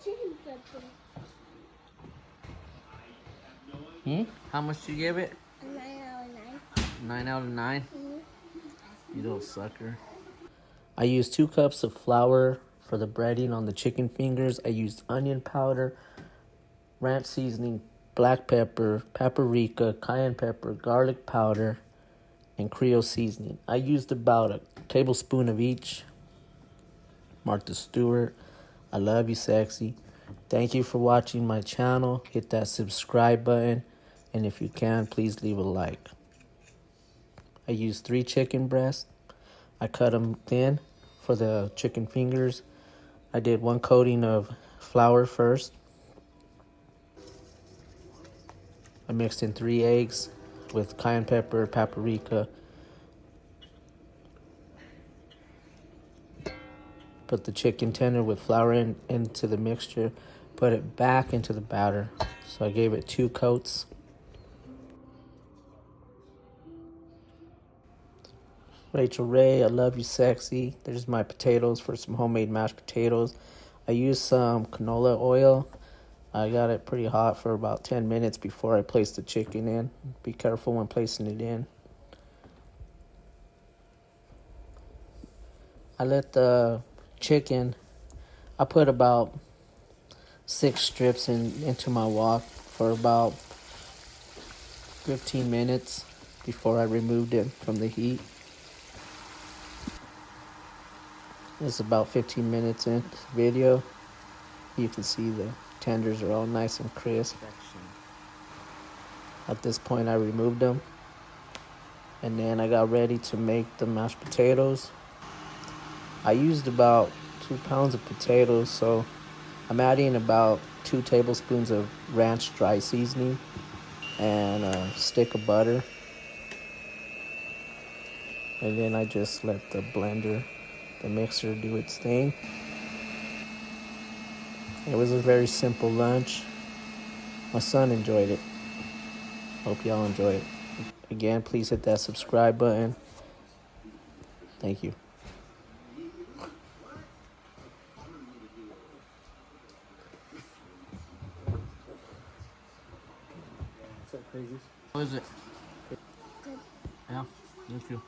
chicken pepper. How much do you give it? A 9 out of 9. 9 out of 9? Mm-hmm. You little sucker. I used 2 cups of flour for the breading on the chicken fingers. I used onion powder, ranch seasoning, black pepper, paprika, cayenne pepper, garlic powder, and Creole seasoning. I used about a tablespoon of each. Martha Stewart, I love you, sexy. Thank you for watching my channel. Hit that subscribe button. And if you can, please leave a like. I used 3 chicken breasts. I cut them thin for the chicken fingers. I did 1 coating of flour first. I mixed in 3 eggs with cayenne pepper, paprika. Put the chicken tender with flour into the mixture. Put it back into the batter. So I gave it 2 coats. Rachel Ray, I love you, sexy. There's my potatoes for some homemade mashed potatoes. I used some canola oil. I got it pretty hot for about 10 minutes before I placed the chicken in. Be careful when placing it in. I let the chicken, I put about 6 strips into my wok for about 15 minutes before I removed it from the heat. It's about 15 minutes in this video. You can see the tenders are all nice and crisp. At this point I removed them. And then I got ready to make the mashed potatoes. I used about 2 pounds of potatoes, so I'm adding about 2 tablespoons of ranch dry seasoning and a stick of butter. And then I just let the blender, the mixer, do its thing. It was a very simple lunch. My son enjoyed it. Hope y'all enjoy it. Again, please hit that subscribe button. Thank you. What's up, crazies? How is it? Good. Yeah, thank you.